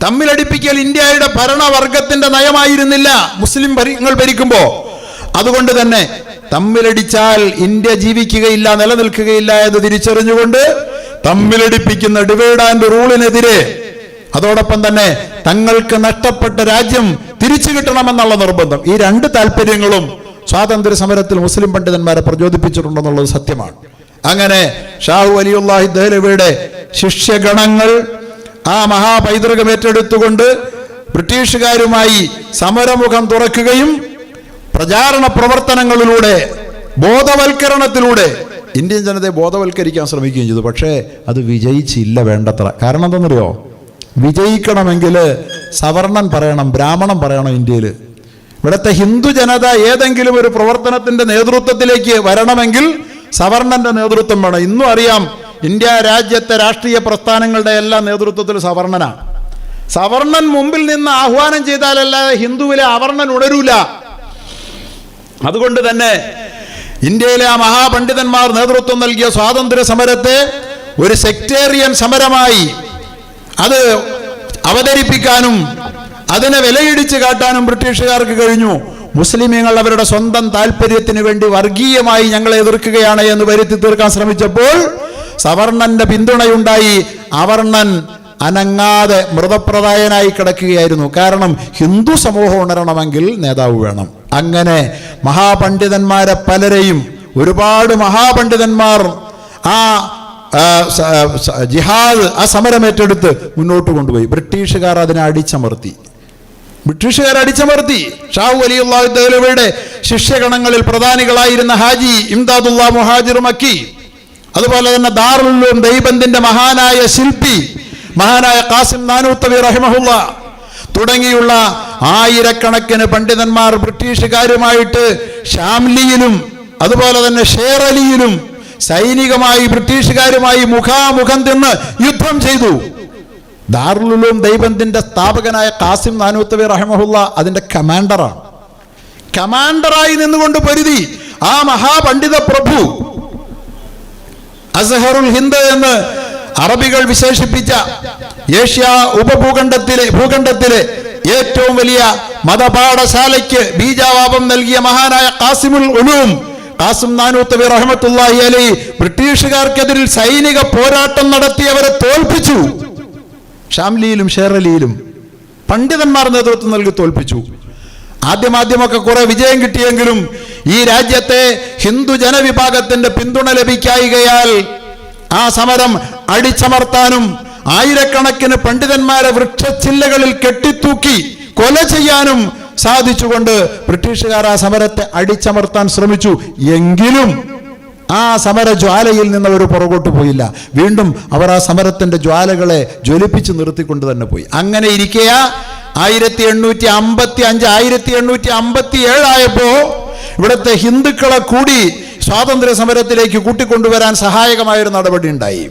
തമ്മിലടിപ്പിക്കൽ ഇന്ത്യയുടെ ഭരണവർഗത്തിന്റെ നയമായിരുന്നില്ല മുസ്ലിങ്ങൾ ഭരിക്കുമ്പോൾ. അതുകൊണ്ട് തന്നെ തമ്മിലടിച്ചാൽ ഇന്ത്യ ജീവിക്കുകയില്ല, നിലനിൽക്കുകയില്ല എന്ന് തിരിച്ചറിഞ്ഞുകൊണ്ട് തമ്മിലടിപ്പിക്കുന്ന ഡിവൈഡ് ആൻഡ് റൂളിനെതിരെ, അതോടൊപ്പം തന്നെ തങ്ങൾക്ക് നഷ്ടപ്പെട്ട രാജ്യം തിരിച്ചു കിട്ടണമെന്നുള്ള നിർബന്ധം, ഈ രണ്ട് താല്പര്യങ്ങളും സ്വാതന്ത്ര്യ സമരത്തിൽ മുസ്ലിം പണ്ഡിതന്മാരെ പ്രചോദിപ്പിച്ചിട്ടുണ്ടെന്നുള്ളത് സത്യമാണ്. അങ്ങനെ ഷാഹു വലിയുല്ലാഹി ദഹ്ലവിയുടെ ശിഷ്യഗണങ്ങൾ ആ മഹാപൈതൃകം ഏറ്റെടുത്തുകൊണ്ട് ബ്രിട്ടീഷുകാരുമായി സമരമുഖം തുറക്കുകയും പ്രചാരണ പ്രവർത്തനങ്ങളിലൂടെ, ബോധവൽക്കരണത്തിലൂടെ ഇന്ത്യൻ ജനതയെ ബോധവൽക്കരിക്കാൻ ശ്രമിക്കുകയും ചെയ്തു. പക്ഷേ അത് വിജയിച്ചില്ല വേണ്ടത്ര. കാരണം എന്താണെന്നറിയോ? വിജയിക്കണമെങ്കിൽ സവർണൻ പറയണം, ബ്രാഹ്മണൻ പറയണം. ഇന്ത്യയിൽ ഇവിടുത്തെ ഹിന്ദു ജനത ഏതെങ്കിലും ഒരു പ്രവർത്തനത്തിന്റെ നേതൃത്വത്തിലേക്ക് വരണമെങ്കിൽ സവർണന്റെ നേതൃത്വം വേണം. ഇന്നും അറിയാം, ഇന്ത്യ രാജ്യത്തെ രാഷ്ട്രീയ പ്രസ്ഥാനങ്ങളുടെ എല്ലാ നേതൃത്വത്തിലും സവർണനാണ്. സവർണൻ മുമ്പിൽ നിന്ന് ആഹ്വാനം ചെയ്താലല്ലാതെ ഹിന്ദുവിലെ അവർണൻ ഉണരൂല. അതുകൊണ്ട് തന്നെ ഇന്ത്യയിലെ ആ മഹാപണ്ഡിതന്മാർ നേതൃത്വം നൽകിയ സ്വാതന്ത്ര്യ സമരത്തെ ഒരു സെക്ടേറിയൻ സമരമായി അത് അവതരിപ്പിക്കാനും അതിനെ വിലയിടിച്ച് കാട്ടാനും ബ്രിട്ടീഷുകാർക്ക് കഴിഞ്ഞു. മുസ്ലിമീങ്ങൾ അവരുടെ സ്വന്തം താല്പര്യത്തിന് വേണ്ടി വർഗീയമായി ഞങ്ങളെ എതിർക്കുകയാണ് എന്ന് വരുത്തി തീർക്കാൻ ശ്രമിച്ചപ്പോൾ സവർണന്റെ പിന്തുണയുണ്ടായി. അവർണൻ അനങ്ങാതെ മൃതപ്രദായനായി കിടക്കുകയായിരുന്നു. കാരണം ഹിന്ദു സമൂഹം ഉണരണമെങ്കിൽ നേതാവ് വേണം. അങ്ങനെ മഹാപണ്ഡിതന്മാരെ പലരെയും, ഒരുപാട് മഹാപണ്ഡിതന്മാർ ആ ജിഹാദ്, ആ സമരമേറ്റെടുത്ത് മുന്നോട്ട് കൊണ്ടുപോയി. ബ്രിട്ടീഷുകാർ അതിനെ അടിച്ചമർത്തി. ഷാഹു വലിയുല്ലാഹി ദഹ്ലവിയുടെ ശിഷ്യഗണങ്ങളിൽ പ്രധാനികളായിരുന്ന ഹാജി ഇംദാദുല്ലാ മുഹാജിർ മക്കി, അതുപോലെ തന്നെ ദാറുൽ ഉലൂം ദൈബന്ദിന്റെ മഹാനായ ശില്പി മഹാനായ ഖാസിം നാനൂത്തവി റഹിമഹുല്ല തുടങ്ങിയുള്ള ആയിരക്കണക്കിന് പണ്ഡിതന്മാർ ബ്രിട്ടീഷുകാരുമായിട്ട് ഷാംലിയിലും അതുപോലെ തന്നെ ഷേർ അലിയിലും സൈനികമായി ബ്രിട്ടീഷുകാരുമായി മുഖാമുഖം നിന്ന് യുദ്ധം ചെയ്തു. ദാറുൽ ഉലൂം ദൈബന്ദിന്റെ സ്ഥാപകനായ ഖാസിം നാനൂത്തവി റഹിമഹുല്ല അതിന്റെ കമാൻഡറായി നിന്നുകൊണ്ട് പൊരുതി. ആ മഹാപണ്ഡിത പ്രഭു, അസ്ഹറുൽ ഹിന്ദ് എന്ന് അറബികൾ വിശേഷിപ്പിച്ച ഏഷ്യ ഭൂഖണ്ഡത്തിലെ ഏറ്റവും വലിയ മതപാഠശാലയ്ക്ക് ബീജാവാപം നൽകിയ മഹാനായ ഖാസിമുൽ ഉലൂം ഖാസിം നാനൂത്തവി റഹ്മത്തുള്ളാഹി അലൈഹി ബ്രിട്ടീഷുകാർക്കെതിരിൽ സൈനിക പോരാട്ടം നടത്തി അവരെ തോൽപ്പിച്ചു. ഷാംലിയിലും ഷേറലിയിലും പണ്ഡിതന്മാർ നേതൃത്വം നൽകി തോൽപ്പിച്ചു. ആദ്യമൊക്കെ കുറെ വിജയം കിട്ടിയെങ്കിലും ഈ രാജ്യത്തെ ഹിന്ദു ജനവിഭാഗത്തിന്റെ പിന്തുണ ലഭിക്കായികയാൽ ആ സമരം അടിച്ചമർത്താനും ആയിരക്കണക്കിന് പണ്ഡിതന്മാരെ വൃക്ഷച്ചില്ലകളിൽ കെട്ടിത്തൂക്കി കൊല ചെയ്യാനും സാധിച്ചുകൊണ്ട് ബ്രിട്ടീഷുകാർ ആ സമരത്തെ അടിച്ചമർത്താൻ ശ്രമിച്ചു. എങ്കിലും ആ സമര ജ്വാലയിൽ നിന്ന് അവർ പുറകോട്ട് പോയില്ല. വീണ്ടും അവർ ആ സമരത്തിന്റെ ജ്വാലകളെ ജ്വലിപ്പിച്ച് നിർത്തിക്കൊണ്ട് തന്നെ പോയി. അങ്ങനെ ഇരിക്കെ 1855 1857 ആയപ്പോ ഇവിടുത്തെ ഹിന്ദുക്കളെ കൂടി സ്വാതന്ത്ര്യ സമരത്തിലേക്ക് കൂട്ടിക്കൊണ്ടുവരാൻ സഹായകമായൊരു നടപടി ഉണ്ടായി.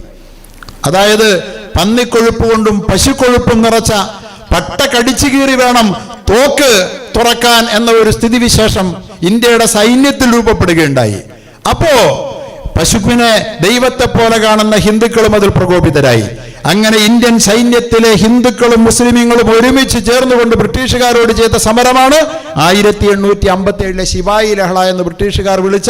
അതായത് പന്നിക്കൊഴുപ്പ് കൊണ്ടും പശുക്കൊഴുപ്പും നിറച്ച പട്ട കടിച്ചു കീറി വേണം തോക്ക് തുറക്കാൻ എന്ന ഒരു സ്ഥിതിവിശേഷം ഇന്ത്യയുടെ സൈന്യത്തിൽ രൂപപ്പെടുകയുണ്ടായി. അപ്പോ പശുവിനെ ദൈവത്തെ പോലെ കാണുന്ന ഹിന്ദുക്കളും അതിൽ പ്രകോപിതരായി. അങ്ങനെ ഇന്ത്യൻ സൈന്യത്തിലെ ഹിന്ദുക്കളും മുസ്ലിമീങ്ങളും ഒരുമിച്ച് ചേർന്നുകൊണ്ട് ബ്രിട്ടീഷുകാരോട് ചെയ്ത സമരമാണ് 1857 ശിവായി ലഹള എന്ന് ബ്രിട്ടീഷുകാർ വിളിച്ച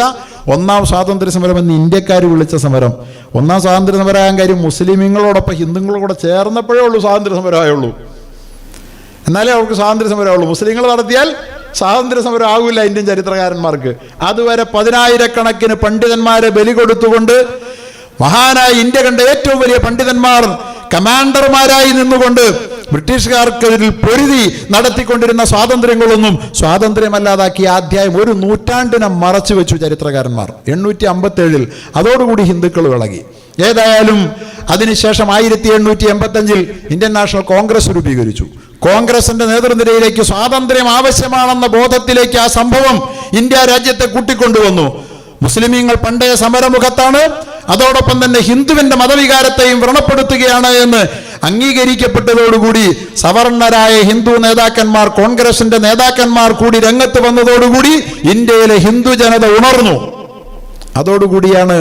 ഒന്നാം സ്വാതന്ത്ര്യ സമരം എന്ന് ഇന്ത്യക്കാർ വിളിച്ച സമരം. ഒന്നാം സ്വാതന്ത്ര്യ സമരമാകാൻ കാര്യം മുസ്ലിമീങ്ങളോടൊപ്പം ഹിന്ദുക്കളോടെ ചേർന്നപ്പോഴേ ഉള്ളൂ സ്വാതന്ത്ര്യ സമരമായുള്ളൂ. എന്നാലേ അവർക്ക് സ്വാതന്ത്ര്യ സമരമുള്ളൂ. മുസ്ലിങ്ങൾ നടത്തിയാൽ സ്വാതന്ത്ര്യ സമരം ആകില്ല ഇന്ത്യൻ ചരിത്രകാരന്മാർക്ക്. അതുവരെ 10,000-കണക്കിന് പണ്ഡിതന്മാരെ ബലി കൊടുത്തുകൊണ്ട് മഹാനായ ഇന്ത്യ കണ്ട ഏറ്റവും വലിയ പണ്ഡിതന്മാർ കമാൻഡർമാരായി നിന്നുകൊണ്ട് ബ്രിട്ടീഷുകാർക്കെതിരിൽ പൊരുതി നടത്തിക്കൊണ്ടിരുന്ന സ്വാതന്ത്ര്യങ്ങളൊന്നും സ്വാതന്ത്ര്യമല്ലാതാക്കിയ അധ്യായം ഒരു നൂറ്റാണ്ടിനെ മറച്ചു വെച്ചു ചരിത്രകാരന്മാർ. 857 അതോടുകൂടി ഹിന്ദുക്കൾ വിളകി. ഏതായാലും അതിനുശേഷം 1885 ഇന്ത്യൻ നാഷണൽ കോൺഗ്രസ് രൂപീകരിച്ചു. കോൺഗ്രസിന്റെ നേതൃനിരയിലേക്ക് സ്വാതന്ത്ര്യം ആവശ്യമാണെന്ന ബോധത്തിലേക്ക് ആ സംഭവം ഇന്ത്യ രാജ്യത്തെ കൂട്ടിക്കൊണ്ടുവന്നു. മുസ്ലിമീങ്ങൾ പണ്ടേ സമരമുഖത്താണ്, അതോടൊപ്പം തന്നെ ഹിന്ദുവിന്റെ മതവികാരത്തെയും വ്രണപ്പെടുത്തുകയാണ് എന്ന് അംഗീകരിക്കപ്പെട്ടതോടുകൂടി സവർണരായ ഹിന്ദു നേതാക്കന്മാർ, കോൺഗ്രസിന്റെ നേതാക്കന്മാർ കൂടി രംഗത്ത് വന്നതോടുകൂടി ഇന്ത്യയിലെ ഹിന്ദു ജനത ഉണർന്നു. അതോടുകൂടിയാണ്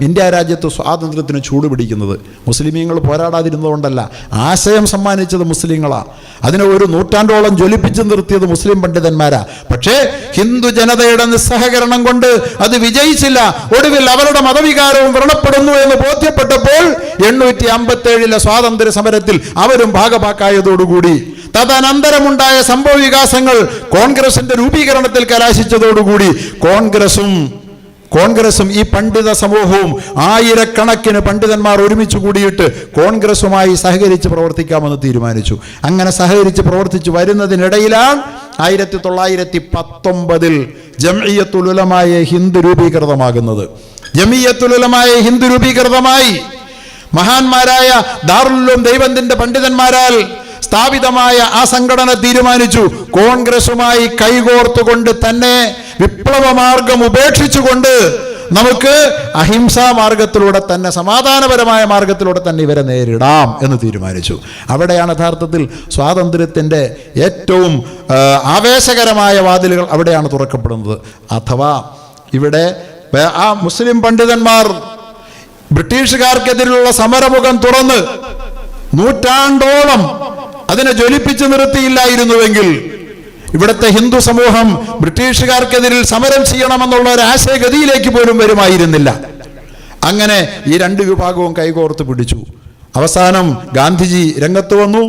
ഇന്ത്യ രാജ്യത്ത് സ്വാതന്ത്ര്യത്തിന് ചൂടുപിടിക്കുന്നത്. മുസ്ലിമീങ്ങൾ പോരാടാതിരുന്നതുകൊണ്ടല്ല, ആശയം സമ്മാനിച്ചത് മുസ്ലിങ്ങളാണ്. അതിനെ ഒരു നൂറ്റാണ്ടോളം ജ്വലിപ്പിച്ചു നിർത്തിയത് മുസ്ലിം പണ്ഡിതന്മാരാ. പക്ഷേ ഹിന്ദു ജനതയുടെ നിസ്സഹകരണം കൊണ്ട് അത് വിജയിച്ചില്ല. ഒടുവിൽ അവരുടെ മതവികാരവും വ്രണപ്പെടുന്നു എന്ന് ബോധ്യപ്പെട്ടപ്പോൾ 857 സ്വാതന്ത്ര്യ സമരത്തിൽ അവരും ഭാഗഭാക്കായതോടുകൂടി തദനന്തരമുണ്ടായ സംഭവ വികാസങ്ങൾ കോൺഗ്രസിന്റെ രൂപീകരണത്തിൽ കലാശിച്ചതോടുകൂടി കോൺഗ്രസും ഈ പണ്ഡിത സമൂഹവും ആയിരക്കണക്കിന് പണ്ഡിതന്മാർ ഒരുമിച്ച് കൂടിയിട്ട് കോൺഗ്രസുമായി സഹകരിച്ച് പ്രവർത്തിക്കാമെന്ന് തീരുമാനിച്ചു. അങ്ങനെ സഹകരിച്ച് പ്രവർത്തിച്ചു വരുന്നതിനിടയിലാണ് 1919 ജംഇയ്യത്തുൽ ഉലമായെ ഹിന്ദ് രൂപീകൃതമാകുന്നത്. ജംഇയ്യത്തുൽ ഉലമായെ ഹിന്ദ് രൂപീകൃതമായി. മഹാന്മാരായ ദാറുൽ ഉലൂം ദൈവത്തിന്റെ പണ്ഡിതന്മാരാൽ സ്ഥാപിതമായ ആ സംഘടന തീരുമാനിച്ചു, കോൺഗ്രസുമായി കൈകോർത്തുകൊണ്ട് തന്നെ വിപ്ലവ മാർഗം ഉപേക്ഷിച്ചുകൊണ്ട് നമുക്ക് അഹിംസാ മാർഗത്തിലൂടെ തന്നെ, സമാധാനപരമായ മാർഗത്തിലൂടെ തന്നെ ഇവരെ നേരിടാം എന്ന് തീരുമാനിച്ചു. അവിടെയാണ് യഥാർത്ഥത്തിൽ സ്വാതന്ത്ര്യത്തിൻ്റെ ഏറ്റവും ആവേശകരമായ വാതിലുകൾ അവിടെയാണ് തുറക്കപ്പെടുന്നത്. അഥവാ ഇവിടെ ആ മുസ്ലിം പണ്ഡിതന്മാർ ബ്രിട്ടീഷുകാർക്കെതിരെയുള്ള സമരമുഖം തുറന്ന് നൂറ്റാണ്ടോളം അതിനെ ജ്വലിപ്പിച്ചു നിർത്തിയില്ലായിരുന്നുവെങ്കിൽ ഇവിടുത്തെ ഹിന്ദു സമൂഹം ബ്രിട്ടീഷുകാർക്കെതിരിൽ സമരം ചെയ്യണമെന്നുള്ള ഒരു ആശയഗതിയിലേക്ക് പോലും വരുമായിരുന്നില്ല. അങ്ങനെ ഈ രണ്ട് വിഭാഗവും കൈകോർത്ത് പിടിച്ചു. അവസാനം ഗാന്ധിജി രംഗത്ത് വന്നു,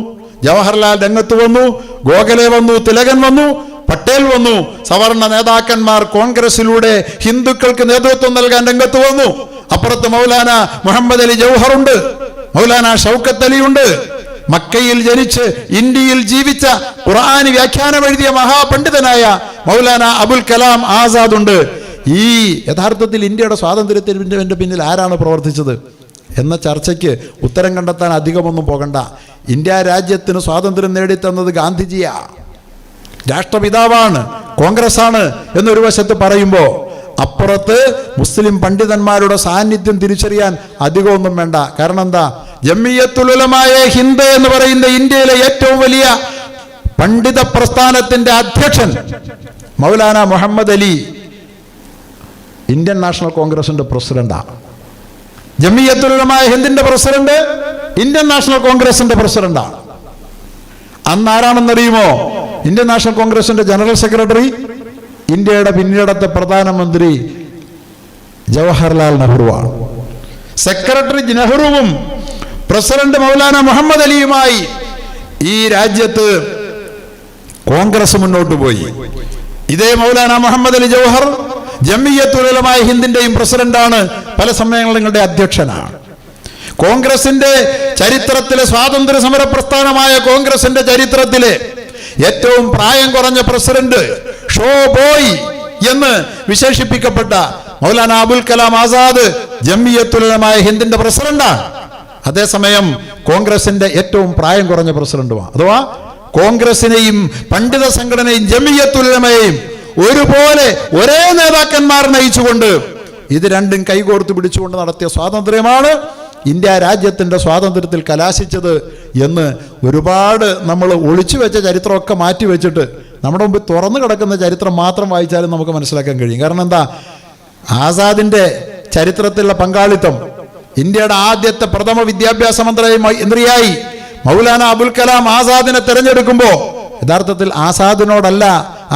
ജവഹർലാൽ രംഗത്ത് വന്നു, ഗോഖലെ വന്നു, തിലകൻ വന്നു, പട്ടേൽ വന്നു. സവർണ നേതാക്കന്മാർ കോൺഗ്രസിലൂടെ ഹിന്ദുക്കൾക്ക് നേതൃത്വം നൽകാൻ രംഗത്ത് വന്നു. അപ്പുറത്ത് മൗലാന മുഹമ്മദ് അലി ജൗഹറുണ്ട്, മൗലാന ഷൗക്കത്ത് അലിയുണ്ട്. മക്കയിൽ ജനിച്ച് ഇന്ത്യയിൽ ജീവിച്ച ഖുർആൻ വ്യാഖ്യാനം എഴുതിയ മഹാപണ്ഡിതനായ മൗലാന അബുൽ കലാം ആസാദ് ഉണ്ട്. ഈ യഥാർത്ഥത്തിൽ ഇന്ത്യയുടെ സ്വാതന്ത്ര്യത്തിന്റെ പിന്നിൽ ആരാണ് പ്രവർത്തിച്ചത് എന്ന ചർച്ചയ്ക്ക് ഉത്തരം കണ്ടെത്താൻ അധികമൊന്നും പോകണ്ട. ഇന്ത്യ രാജ്യത്തിന് സ്വാതന്ത്ര്യം നേടിത്തന്നത് ഗാന്ധിജിയാ, രാഷ്ട്രപിതാവാണ്, കോൺഗ്രസ്സാണ് എന്നൊരു വശത്ത് പറയുമ്പോൾ അപ്പുറത്ത് മുസ്ലിം പണ്ഡിതന്മാരുടെ സാന്നിധ്യം തിരിച്ചറിയാൻ അധികമൊന്നും വേണ്ട. കാരണം എന്താ, ജംഇയ്യത്തുൽ ഉലമായെ ഹിന്ദ് എന്ന് പറയുന്ന ഇന്ത്യയിലെ ഏറ്റവും വലിയ പണ്ഡിത പ്രസ്ഥാനത്തിന്റെ അധ്യക്ഷൻ മൗലാന മുഹമ്മദ് അലി ഇന്ത്യൻ നാഷണൽ കോൺഗ്രസിന്റെ പ്രസിഡന്റാണ്. ജംഇയ്യത്തുൽ ഉലമായ ഹിന്ദിന്റെ പ്രസിഡന്റ് ഇന്ത്യൻ നാഷണൽ കോൺഗ്രസിന്റെ പ്രസിഡന്റാണ്. അന്ന് ആരാണെന്നറിയുമോ? ഇന്ത്യൻ നാഷണൽ കോൺഗ്രസിന്റെ ജനറൽ സെക്രട്ടറി ഇന്ത്യയുടെ പിന്നീടത്തെ പ്രധാനമന്ത്രി ജവഹർലാൽ നെഹ്റുവാണ്. സെക്രട്ടറി നെഹ്റുവും പ്രസിഡന്റ് മൗലാന മുഹമ്മദ് അലിയുമായി ഈ രാജ്യത്ത് കോൺഗ്രസ് മുന്നോട്ട് പോയി. ഇതേ മൗലാന മുഹമ്മദ് അലി ജൗഹർ ജംഇയ്യത്തുൽ ഉലമായ ഹിന്ദിന്റെയും പ്രസിഡന്റാണ്, പല സമ്മേളനങ്ങളുടെ അധ്യക്ഷനാണ്. കോൺഗ്രസിന്റെ ചരിത്രത്തിലെ, സ്വാതന്ത്ര്യ സമര പ്രസ്ഥാനമായ കോൺഗ്രസിന്റെ ചരിത്രത്തിലെ ഏറ്റവും പ്രായം കുറഞ്ഞ പ്രസിഡന്റ്, ഷോ ബോയ് എന്ന് വിശേഷിപ്പിക്കപ്പെട്ട മൗലാന അബുൽ കലാം ആസാദ് ജംഇയ്യത്തുൽ ഉലമായ ഹിന്ദിന്റെ പ്രസിഡന്റാണ്. അതേസമയം കോൺഗ്രസിന്റെ ഏറ്റവും പ്രായം കുറഞ്ഞ പ്രസിഡന്റുമാണ്. അഥവാ കോൺഗ്രസിനെയും പണ്ഡിത സംഘടനയും ജംഇയ്യത്തുൽ ഉലമയെയും ഒരുപോലെ ഒരേ നേതാക്കന്മാർ നയിച്ചുകൊണ്ട് ഇത് രണ്ടും കൈകോർത്ത് പിടിച്ചുകൊണ്ട് നടത്തിയ സ്വാതന്ത്ര്യമാണ് ഇന്ത്യ രാജ്യത്തിന്റെ സ്വാതന്ത്ര്യത്തിൽ കലാശിച്ചത് എന്ന് ഒരുപാട് നമ്മൾ ഒളിച്ചു വെച്ച ചരിത്രമൊക്കെ മാറ്റി വെച്ചിട്ട് നമ്മുടെ മുമ്പ് തുറന്നു കിടക്കുന്ന ചരിത്രം മാത്രം വായിച്ചാലും നമുക്ക് മനസ്സിലാക്കാൻ കഴിയും. കാരണം എന്താ, ആസാദിന്റെ ചരിത്രത്തിലുള്ള പങ്കാളിത്തം, ഇന്ത്യയുടെ ആദ്യത്തെ പ്രഥമ വിദ്യാഭ്യാസ മന്ത്രിയായി മൗലാന അബുൽ കലാം ആസാദിനെ തെരഞ്ഞെടുക്കുമ്പോൾ യഥാർത്ഥത്തിൽ ആസാദിനോടല്ല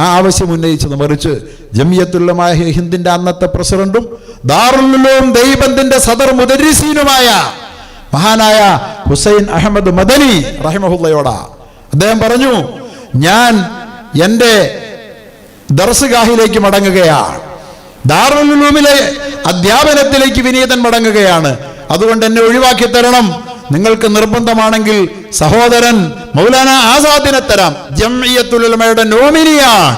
ആ ആവശ്യം ഉന്നയിച്ചത്, മറിച്ച് ജംഇയ്യത്തുൽ ഉലമായ ഹിന്ദിന്റെ അന്നത്തെ പ്രസിഡന്റും ദാറുൽ ഉലൂം ദൈവത്തിന്റെ സദർ മുദരിസീനുമായ മഹാനായ ഹുസൈൻ അഹമ്മദ് മദനി റഹിമഹുല്ലയോടാ. അദ്ദേഹം പറഞ്ഞു, ഞാൻ എൻ്റെ ദർസ്ഗാഹിലേക്ക് മടങ്ങുകയാണ്, ദാറുൽ ഉലൂമിലെ അധ്യാപനത്തിലേക്ക് വിനീതൻ മടങ്ങുകയാണ്, അതുകൊണ്ട് എന്നെ ഒഴിവാക്കി തരണം. നിങ്ങൾക്ക് നിർബന്ധമാണെങ്കിൽ സഹോദരൻ മൗലാന ആസാദിനെ തരാം. ജംഇയ്യത്തുൽ ഉലമയുടെ നോമിനിയാണ്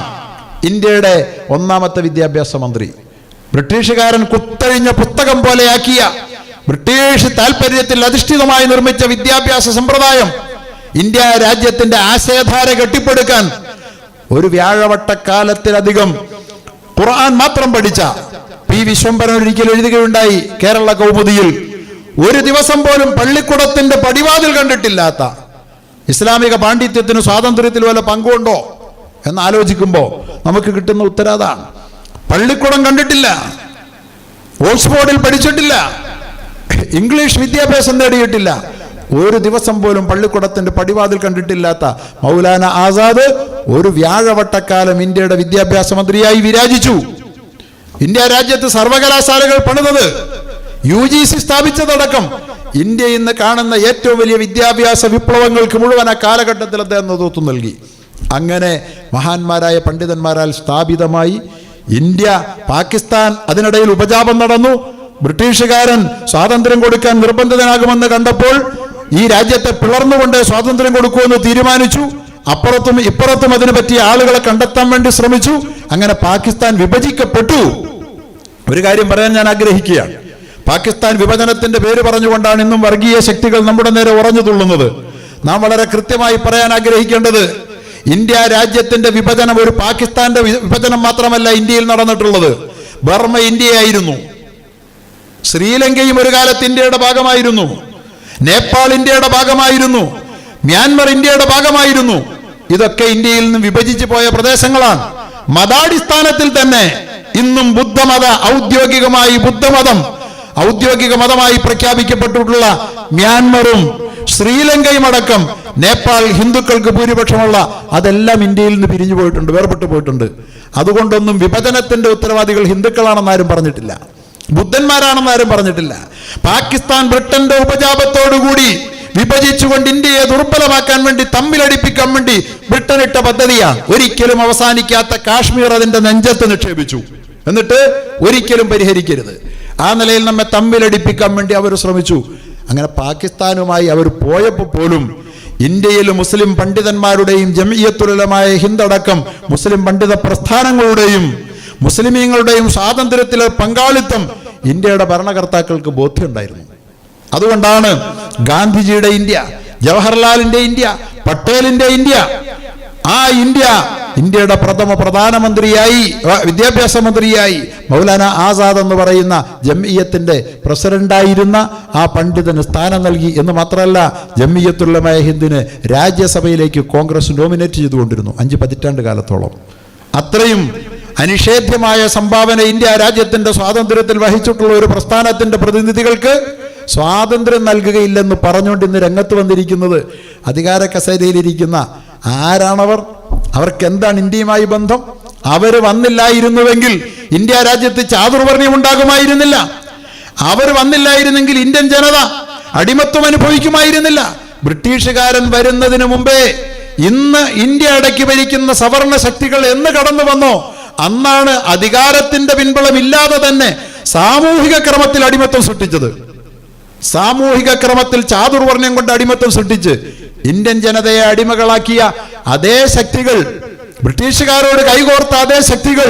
ഇന്ത്യയുടെ ഒന്നാമത്തെ വിദ്യാഭ്യാസ മന്ത്രി. ബ്രിട്ടീഷുകാരൻ കുത്തഴിഞ്ഞ പുസ്തകം പോലെയാക്കിയ, ബ്രിട്ടീഷ് താല്പര്യത്തിൽ അധിഷ്ഠിതമായി നിർമ്മിച്ച വിദ്യാഭ്യാസ സമ്പ്രദായം ഇന്ത്യ രാജ്യത്തിന്റെ ആശയധാര കെട്ടിപ്പടുക്കാൻ ഒരു വ്യാഴവട്ടക്കാലത്തിലധികം ഖുർആൻ മാത്രം പഠിച്ച പി വിശ്വംഭരൻ ഒരിക്കൽ എഴുതുകയുണ്ടായി കേരള കൗമുദിയിൽ, ഒരു ദിവസം പോലും പള്ളിക്കൂടത്തിന്റെ പടിവാതിൽ കണ്ടിട്ടില്ലാത്ത, ഇസ്ലാമിക പാണ്ഡിത്യത്തിന് സ്വാതന്ത്ര്യത്തിൽ വല്ല പങ്കുണ്ടോ എന്നാലോചിക്കുമ്പോൾ നമുക്ക് കിട്ടുന്ന ഉത്തരം അതാണ്. പള്ളിക്കൂടം കണ്ടിട്ടില്ല, ഓക്സ്ഫോർഡിൽ പഠിച്ചിട്ടില്ല, ഇംഗ്ലീഷ് വിദ്യാഭ്യാസം നേടിയിട്ടില്ല, ഒരു ദിവസം പോലും പള്ളിക്കൂടത്തിന്റെ പടിവാതിൽ കണ്ടിട്ടില്ലാത്ത മൗലാന ആസാദ് ഒരു വ്യാഴവട്ടക്കാലം ഇന്ത്യയുടെ വിദ്യാഭ്യാസ മന്ത്രിയായി വിരാജിച്ചു. ഇന്ത്യ രാജ്യത്ത് സർവകലാശാലകൾ പണിതത്, UGC സ്ഥാപിച്ചതടക്കം ഇന്ത്യ ഇന്ന് കാണുന്ന ഏറ്റവും വലിയ വിദ്യാഭ്യാസ വിപ്ലവങ്ങൾക്ക് മുഴുവൻ ആ കാലഘട്ടത്തിൽ അദ്ദേഹം നേതൃത്വം നൽകി. അങ്ങനെ മഹാന്മാരായ പണ്ഡിതന്മാരാൽ സ്ഥാപിതമായി ഇന്ത്യ, പാകിസ്ഥാൻ അതിനിടയിൽ ഉപജാപം നടന്നു. ബ്രിട്ടീഷുകാരൻ സ്വാതന്ത്ര്യം കൊടുക്കാൻ നിർബന്ധിതനാകുമെന്ന് കണ്ടപ്പോൾ ഈ രാജ്യത്തെ പിളർന്നുകൊണ്ട് സ്വാതന്ത്ര്യം കൊടുക്കുമെന്ന് തീരുമാനിച്ചു. അപ്പുറത്തും ഇപ്പുറത്തും അതിനെ പറ്റിയ ആളുകളെ കണ്ടെത്താൻ വേണ്ടി ശ്രമിച്ചു. അങ്ങനെ പാകിസ്ഥാൻ വിഭജിക്കപ്പെട്ടു. ഒരു കാര്യം പറയാൻ ഞാൻ ആഗ്രഹിക്കുകയാണ്. പാകിസ്ഥാൻ വിഭജനത്തിന്റെ പേര് പറഞ്ഞുകൊണ്ടാണ് ഇന്നും വർഗീയ ശക്തികൾ നമ്മുടെ നേരെ ഉറഞ്ഞു തുള്ളുന്നത്. നാം വളരെ കൃത്യമായി പറയാൻ ആഗ്രഹിക്കേണ്ടത്, ഇന്ത്യ രാജ്യത്തിന്റെ വിഭജനം ഒരു പാകിസ്ഥാന്റെ വിഭജനം മാത്രമല്ല ഇന്ത്യയിൽ നടന്നിട്ടുള്ളത്. ബർമ്മ ഇന്ത്യയായിരുന്നു, ശ്രീലങ്കയും ഒരു കാലത്ത് ഇന്ത്യയുടെ ഭാഗമായിരുന്നു, നേപ്പാൾ ഇന്ത്യയുടെ ഭാഗമായിരുന്നു, മ്യാൻമർ ഇന്ത്യയുടെ ഭാഗമായിരുന്നു. ഇതൊക്കെ ഇന്ത്യയിൽ നിന്ന് വിഭജിച്ചു പോയ പ്രദേശങ്ങളാണ്. മതാടിസ്ഥാനത്തിൽ തന്നെ ഇന്നും ബുദ്ധമത ഔദ്യോഗിക മതമായി പ്രഖ്യാപിക്കപ്പെട്ടിട്ടുള്ള മ്യാൻമറും ശ്രീലങ്കയും അടക്കം നേപ്പാൾ ഹിന്ദുക്കൾക്ക് ഭൂരിപക്ഷമുള്ള അതെല്ലാം ഇന്ത്യയിൽ നിന്ന് പിരിഞ്ഞു പോയിട്ടുണ്ട്, വേർപെട്ടു പോയിട്ടുണ്ട്. അതുകൊണ്ടൊന്നും വിഭജനത്തിന്റെ ഉത്തരവാദികൾ ഹിന്ദുക്കളാണെന്ന് ആരും പറഞ്ഞിട്ടില്ല, ബുദ്ധന്മാരാണെന്ന് ആരും പറഞ്ഞിട്ടില്ല. പാകിസ്ഥാൻ ബ്രിട്ടന്റെ ഉപജാപത്തോടുകൂടി വിഭജിച്ചുകൊണ്ട് ഇന്ത്യയെ ദുർബലമാക്കാൻ വേണ്ടി, തമ്മിലടിപ്പിക്കാൻ വേണ്ടി ബ്രിട്ടൻ ഇട്ട പദ്ധതിയാണ്. ഒരിക്കലും അവസാനിക്കാത്ത കാശ്മീർ അതിന്റെ നെഞ്ചത്ത് നിക്ഷേപിച്ചു, എന്നിട്ട് ഒരിക്കലും പരിഹരിക്കരുത്. ആ നിലയിൽ നമ്മെ തമ്മിലടിപ്പിക്കാൻ വേണ്ടി അവർ ശ്രമിച്ചു. അങ്ങനെ പാകിസ്ഥാനുമായി അവർ പോയപ്പോൾ പോലും ഇന്ത്യയിൽ മുസ്ലിം പണ്ഡിതന്മാരുടെയും ജംഇയ്യത്തുൽ ഉലമായ ഹിന്ദടക്കം മുസ്ലിം പണ്ഡിത പ്രസ്ഥാനങ്ങളുടെയും മുസ്ലിമീങ്ങളുടെയും സ്വാതന്ത്ര്യത്തിലെ പങ്കാളിത്തം ഇന്ത്യയുടെ ഭരണകർത്താക്കൾക്ക് ബോധ്യമുണ്ടായിരുന്നു. അതുകൊണ്ടാണ് ഗാന്ധിജിയുടെ ഇന്ത്യ, ജവഹർലാലിന്റെ ഇന്ത്യ, പട്ടേലിന്റെ ഇന്ത്യ, ആ ഇന്ത്യയുടെ പ്രഥമ പ്രധാനമന്ത്രിയായി, വിദ്യാഭ്യാസ മന്ത്രിയായി മൗലാന ആസാദ് എന്ന് പറയുന്ന ജംഇയ്യത്തിന്റെ പ്രസിഡന്റായിരുന്ന ആ പണ്ഡിതന് സ്ഥാനം നൽകി. എന്ന് മാത്രമല്ല, ജംഇയ്യത്തുൽ ഉലമായ ഹിന്ദിന് രാജ്യസഭയിലേക്ക് കോൺഗ്രസ് നോമിനേറ്റ് ചെയ്തുകൊണ്ടിരുന്നു 5 പതിറ്റാണ്ട് കാലത്തോളം. അത്രയും അനിഷേധ്യമായ സംഭാവന ഇന്ത്യ രാജ്യത്തിന്റെ സ്വാതന്ത്ര്യത്തിൽ വഹിച്ചിട്ടുള്ള ഒരു പ്രസ്ഥാനത്തിന്റെ പ്രതിനിധികൾക്ക് സ്വാതന്ത്ര്യം നൽകുകയില്ലെന്ന് പറഞ്ഞുകൊണ്ട് ഇന്ന് രംഗത്ത് വന്നിരിക്കുന്നത് അധികാര കസേരയിലിരിക്കുന്ന ആരാണവർ? അവർക്ക് എന്താണ് ഇന്ത്യയുമായി ബന്ധം? അവർ വന്നില്ലായിരുന്നുവെങ്കിൽ ഇന്ത്യ രാജ്യത്ത് ചാതുർവർണ്ണ്യം ഉണ്ടാകുമായിരുന്നില്ല. അവർ വന്നില്ലായിരുന്നെങ്കിൽ ഇന്ത്യൻ ജനത അടിമത്വം അനുഭവിക്കുമായിരുന്നില്ല. ബ്രിട്ടീഷുകാരൻ വരുന്നതിന് മുമ്പേ ഇന്ന് ഇന്ത്യ അടക്കി ഭരിക്കുന്ന സവർണ ശക്തികൾ എന്ന് കടന്നു വന്നോ അന്നാണ് അധികാരത്തിന്റെ പിൻബലമില്ലാതെ തന്നെ സാമൂഹിക ക്രമത്തിൽ അടിമത്വം സൃഷ്ടിച്ചത്. സാമൂഹിക ക്രമത്തിൽ ചാതുർവർണ്ണ്യം കൊണ്ട് അടിമത്വം സൃഷ്ടിച്ച് ഇന്ത്യൻ ജനതയെ അടിമകളാക്കിയ അതേ ശക്തികൾ, ബ്രിട്ടീഷുകാരോട് കൈകോർത്ത അതേ ശക്തികൾ,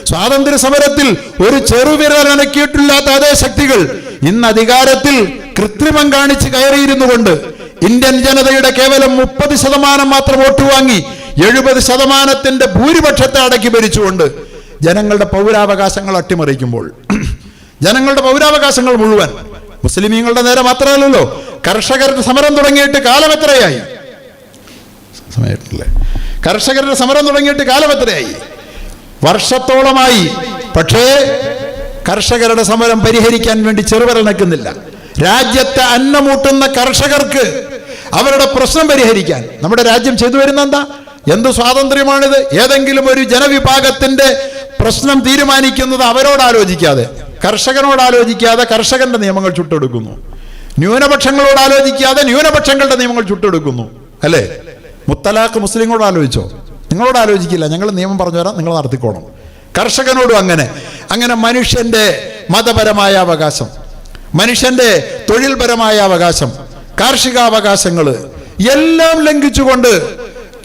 സ്വാതന്ത്ര്യ സമരത്തിൽ ഒരു ചെറുവിരലനക്കിയിട്ടില്ലാത്ത അതേ ശക്തികൾ ഇന്ന് അധികാരത്തിൽ കൃത്രിമം കാണിച്ച് കയറിയിരുന്നു കൊണ്ട് ഇന്ത്യൻ ജനതയുടെ കേവലം 30% മാത്രം വോട്ട് വാങ്ങി 70% ഭൂരിപക്ഷത്തെ അടക്കി ഭരിച്ചുകൊണ്ട് ജനങ്ങളുടെ പൗരാവകാശങ്ങൾ അട്ടിമറിക്കുമ്പോൾ, ജനങ്ങളുടെ പൗരാവകാശങ്ങൾ മുഴുവൻ മുസ്ലിമീങ്ങളുടെ നേരെ മാത്രമല്ലല്ലോ, കർഷകരുടെ സമരം തുടങ്ങിയിട്ട് കാലം എത്രയായി? കർഷകരുടെ സമരം തുടങ്ങിയിട്ട് കാലം എത്രയായി? വർഷത്തോളമായി. പക്ഷേ കർഷകരുടെ സമരം പരിഹരിക്കാൻ വേണ്ടി ചെറുവിരൽ നക്കുന്നില്ല. രാജ്യത്തെ അന്നമൂട്ടുന്ന കർഷകർക്ക് അവരുടെ പ്രശ്നം പരിഹരിക്കാൻ നമ്മുടെ രാജ്യം ചെയ്തു വരുന്ന എന്താ? എന്ത് സ്വാതന്ത്ര്യമാണിത്? ഏതെങ്കിലും ഒരു ജനവിഭാഗത്തിന്റെ പ്രശ്നം തീരുമാനിക്കുന്നത് അവരോട് ആലോചിക്കാതെ, കർഷകനോട് ആലോചിക്കാതെ കർഷകന്റെ നിയമങ്ങൾ ചുട്ടെടുക്കുന്നു. ന്യൂനപക്ഷങ്ങളോട് ആലോചിക്കാതെ ന്യൂനപക്ഷങ്ങളുടെ നിയമങ്ങൾ ചുട്ടെടുക്കുന്നു. അല്ലേ? മുത്തലാഖ് മുസ്ലിങ്ങളോട് ആലോചിച്ചോ? നിങ്ങളോട് ആലോചിക്കില്ല, ഞങ്ങൾ നിയമം പറഞ്ഞു തരാം, നിങ്ങൾ നടത്തിക്കോണം. കർഷകനോടും അങ്ങനെ മനുഷ്യന്റെ മതപരമായ അവകാശം, മനുഷ്യന്റെ തൊഴിൽപരമായ അവകാശം, കാർഷികാവകാശങ്ങൾ എല്ലാം ലംഘിച്ചുകൊണ്ട്,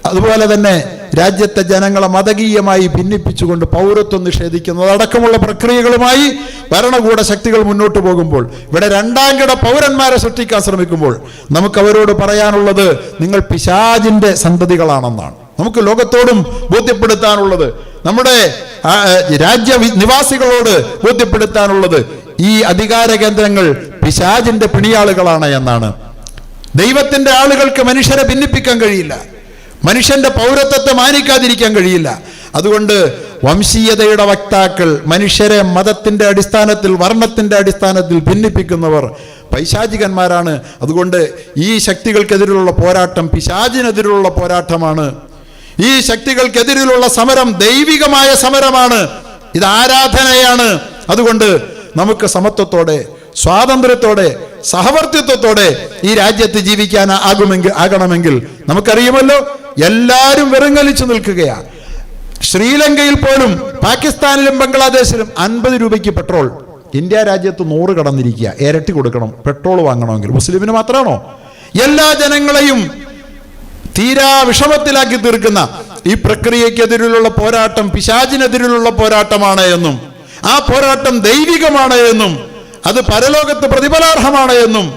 അതുപോലെ തന്നെ രാജ്യത്തെ ജനങ്ങളെ മതകീയമായി ഭിന്നിപ്പിച്ചുകൊണ്ട് പൗരത്വം നിഷേധിക്കുന്നത് അടക്കമുള്ള പ്രക്രിയകളുമായി ഭരണകൂട ശക്തികൾ മുന്നോട്ട് പോകുമ്പോൾ, ഇവിടെ രണ്ടാം കിട പൗരന്മാരെ സൃഷ്ടിക്കാൻ ശ്രമിക്കുമ്പോൾ നമുക്ക് അവരോട് പറയാനുള്ളത്, നിങ്ങൾ പിശാചിന്റെ സന്തതികളാണെന്നാണ് നമുക്ക് ലോകത്തോടും ബോധ്യപ്പെടുത്താനുള്ളത്. നമ്മുടെ രാജ്യ നിവാസികളോട് ബോധ്യപ്പെടുത്താനുള്ളത്, ഈ അധികാര കേന്ദ്രങ്ങൾ പിശാചിന്റെ പിണിയാളുകളാണ് എന്നാണ്. ദൈവത്തിന്റെ ആളുകൾക്ക് മനുഷ്യരെ ഭിന്നിപ്പിക്കാൻ കഴിയില്ല, മനുഷ്യന്റെ പൗരത്വത്തെ മാനിക്കാതിരിക്കാൻ കഴിയില്ല. അതുകൊണ്ട് വംശീയതയുടെ വക്താക്കൾ, മനുഷ്യരെ മതത്തിന്റെ അടിസ്ഥാനത്തിൽ, വർണ്ണത്തിന്റെ അടിസ്ഥാനത്തിൽ ഭിന്നിപ്പിക്കുന്നവർ പൈശാചികന്മാരാണ്. അതുകൊണ്ട് ഈ ശക്തികൾക്കെതിരെയുള്ള പോരാട്ടം പിശാചിനെതിരെയുള്ള പോരാട്ടമാണ്. ഈ ശക്തികൾക്കെതിരെയുള്ള സമരം ദൈവികമായ സമരമാണ്. ഇത് ആരാധനയാണ്. അതുകൊണ്ട് നമുക്ക് സമത്വത്തോടെ, സ്വാതന്ത്ര്യത്തോടെ, സഹവർത്തിത്വത്തോടെ ഈ രാജ്യത്ത് ജീവിക്കാൻ ആകണമെങ്കിൽ നമുക്കറിയുമല്ലോ, എല്ലാവരും വെറുങ്ങലിച്ചു നിൽക്കുകയാണ്. ശ്രീലങ്കയിൽ പോലും, പാകിസ്ഥാനിലും ബംഗ്ലാദേശിലും 50 രൂപയ്ക്ക് പെട്രോൾ. ഇന്ത്യ രാജ്യത്ത് 100 കടന്നിരിക്കുക. ഇരട്ടി കൊടുക്കണം പെട്രോൾ വാങ്ങണമെങ്കിൽ. മുസ്ലിമിന് മാത്രമാണോ? എല്ലാ ജനങ്ങളെയും തീരാ വിഷമത്തിലാക്കി തീർക്കുന്ന ഈ പ്രക്രിയക്കെതിരെയുള്ള പോരാട്ടം പിശാചിനെതിരെയുള്ള പോരാട്ടമാണ് എന്നും, ആ പോരാട്ടം ദൈവികമാണ് എന്നും, അത് പരലോകത്ത് പ്രതിഫലാർഹമാണ് എന്നും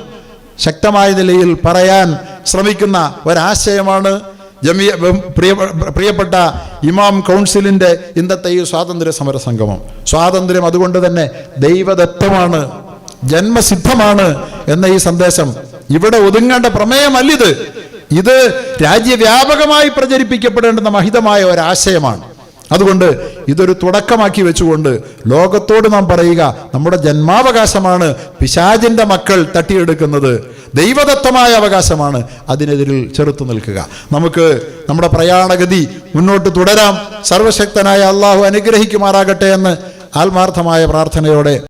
ശക്തമായ നിലയിൽ പറയാൻ ശ്രമിക്കുന്ന ഒരാശയമാണ് പ്രിയപ്പെട്ട ഇമാം കൗൺസിലിന്റെ ഇന്നത്തെ ഈ സ്വാതന്ത്ര്യ സമര സംഗമം. സ്വാതന്ത്ര്യം അതുകൊണ്ട് തന്നെ ദൈവദത്തമാണ്, ജന്മസിദ്ധമാണ് എന്ന ഈ സന്ദേശം ഇവിടെ ഒതുങ്ങേണ്ട പ്രമേയമല്ലിത്. ഇത് രാജ്യവ്യാപകമായി പ്രചരിപ്പിക്കപ്പെടേണ്ടുന്ന മഹിതമായ ഒരാശയമാണ്. അതുകൊണ്ട് ഇതൊരു തുടക്കമാക്കി വെച്ചുകൊണ്ട് ലോകത്തോട് നാം പറയുക, നമ്മുടെ ജന്മാവകാശമാണ് പിശാചിന്റെ മക്കൾ തട്ടിയെടുക്കുന്നത്, ദൈവദത്തമായ അവകാശമാണ്. അതിനെതിരിൽ ചെറുത്തു നിൽക്കുക. നമുക്ക് നമ്മുടെ പ്രയാണഗതി മുന്നോട്ട് തുടരാം. സർവശക്തനായ അള്ളാഹു അനുഗ്രഹിക്കുമാറാകട്ടെ എന്ന് ആത്മാർത്ഥമായ പ്രാർത്ഥനയോടെ